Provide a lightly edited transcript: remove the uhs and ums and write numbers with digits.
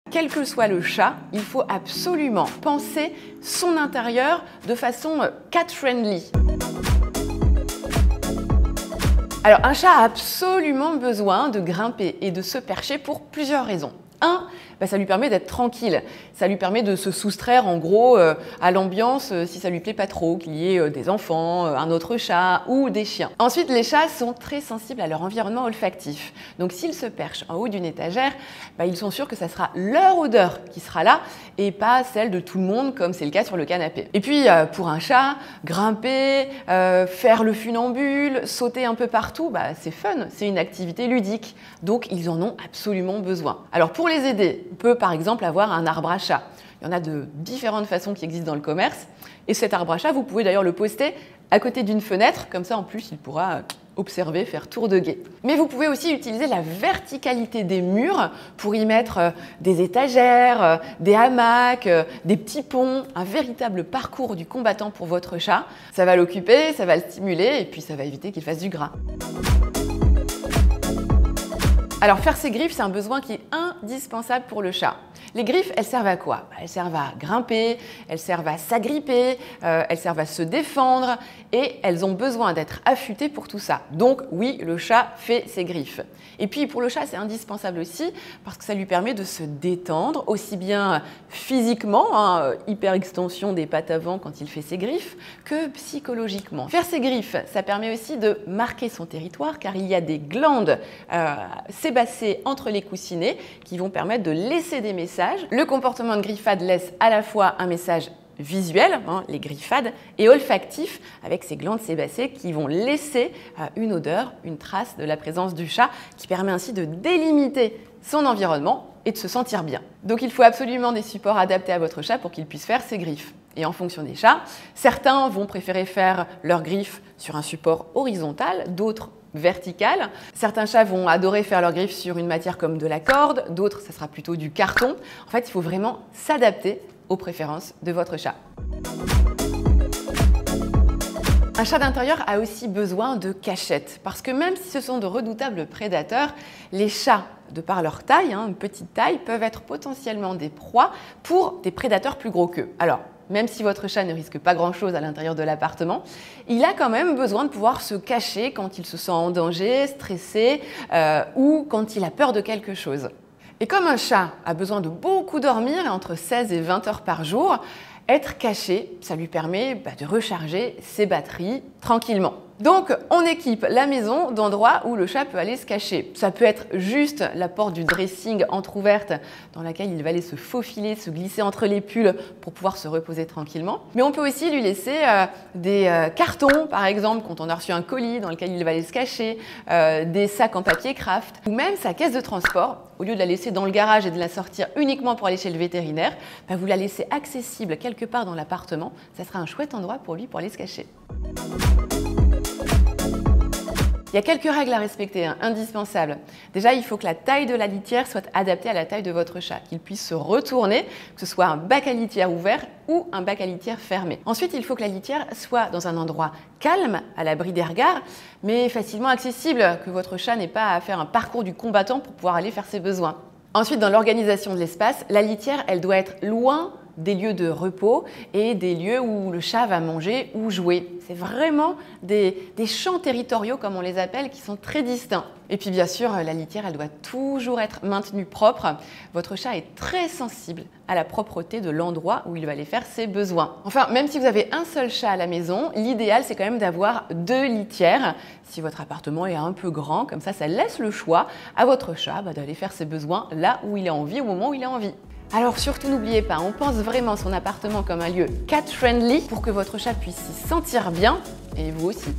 Quel que soit le chat, il faut absolument penser son intérieur de façon cat-friendly. Alors, un chat a absolument besoin de grimper et de se percher pour plusieurs raisons. Ça lui permet d'être tranquille, ça lui permet de se soustraire en gros à l'ambiance si ça lui plaît pas trop, qu'il y ait des enfants, un autre chat ou des chiens. Ensuite, les chats sont très sensibles à leur environnement olfactif. Donc s'ils se perchent en haut d'une étagère, ils sont sûrs que ça sera leur odeur qui sera là et pas celle de tout le monde comme c'est le cas sur le canapé. Et puis pour un chat, grimper, faire le funambule, sauter un peu partout, c'est fun, c'est une activité ludique. Donc ils en ont absolument besoin. Alors pour les aider, on peut par exemple avoir un arbre à chat. Il y en a de différentes façons qui existent dans le commerce. Et cet arbre à chat, vous pouvez d'ailleurs le poster à côté d'une fenêtre. Comme ça, en plus, il pourra observer, faire tour de guet. Mais vous pouvez aussi utiliser la verticalité des murs pour y mettre des étagères, des hamacs, des petits ponts, un véritable parcours du combattant pour votre chat. Ça va l'occuper, ça va le stimuler et puis ça va éviter qu'il fasse du gras. Alors faire ses griffes, c'est un besoin qui est indispensable pour le chat. Les griffes, elles servent à quoi? Elles servent à grimper, elles servent à s'agripper, elles servent à se défendre et elles ont besoin d'être affûtées pour tout ça. Donc oui, le chat fait ses griffes. Et puis pour le chat, c'est indispensable aussi parce que ça lui permet de se détendre aussi bien physiquement, hyper extension des pattes avant quand il fait ses griffes, que psychologiquement. Faire ses griffes, ça permet aussi de marquer son territoire car il y a des glandes sébacées entre les coussinets qui vont permettre de laisser des messages. Le comportement de griffade laisse à la fois un message visuel, les griffades, et olfactif avec ces glandes sébacées qui vont laisser une odeur, une trace de la présence du chat qui permet ainsi de délimiter son environnement et de se sentir bien. Donc il faut absolument des supports adaptés à votre chat pour qu'il puisse faire ses griffes. Et en fonction des chats, certains vont préférer faire leurs griffes sur un support horizontal, d'autres verticales. Certains chats vont adorer faire leurs griffes sur une matière comme de la corde, d'autres, ça sera plutôt du carton. En fait, il faut vraiment s'adapter aux préférences de votre chat. Un chat d'intérieur a aussi besoin de cachette, parce que même si ce sont de redoutables prédateurs, les chats, de par leur taille, une petite taille, peuvent être potentiellement des proies pour des prédateurs plus gros qu'eux. Alors, même si votre chat ne risque pas grand-chose à l'intérieur de l'appartement, il a quand même besoin de pouvoir se cacher quand il se sent en danger, stressé ou quand il a peur de quelque chose. Et comme un chat a besoin de beaucoup dormir, entre 16 et 20 heures par jour, être caché, ça lui permet de recharger ses batteries tranquillement. Donc, on équipe la maison d'endroits où le chat peut aller se cacher. Ça peut être juste la porte du dressing entrouverte dans laquelle il va aller se faufiler, se glisser entre les pulls pour pouvoir se reposer tranquillement. Mais on peut aussi lui laisser des cartons, par exemple, quand on a reçu un colis dans lequel il va aller se cacher, des sacs en papier craft, ou même sa caisse de transport. Au lieu de la laisser dans le garage et de la sortir uniquement pour aller chez le vétérinaire, vous la laissez accessible quelque part dans l'appartement. Ça sera un chouette endroit pour lui pour aller se cacher. Il y a quelques règles à respecter, indispensables. Déjà, il faut que la taille de la litière soit adaptée à la taille de votre chat, qu'il puisse se retourner, que ce soit un bac à litière ouvert ou un bac à litière fermé. Ensuite, il faut que la litière soit dans un endroit calme, à l'abri des regards, mais facilement accessible, que votre chat n'ait pas à faire un parcours du combattant pour pouvoir aller faire ses besoins. Ensuite, dans l'organisation de l'espace, la litière, elle doit être loin des lieux de repos et des lieux où le chat va manger ou jouer. C'est vraiment des champs territoriaux, comme on les appelle, qui sont très distincts. Et puis bien sûr, la litière, elle doit toujours être maintenue propre. Votre chat est très sensible à la propreté de l'endroit où il va aller faire ses besoins. Enfin, même si vous avez un seul chat à la maison, l'idéal, c'est quand même d'avoir 2 litières. Si votre appartement est un peu grand, comme ça laisse le choix à votre chat d'aller faire ses besoins là où il a envie, au moment où il a envie. Alors surtout n'oubliez pas, on pense vraiment son appartement comme un lieu cat-friendly pour que votre chat puisse s'y sentir bien et vous aussi.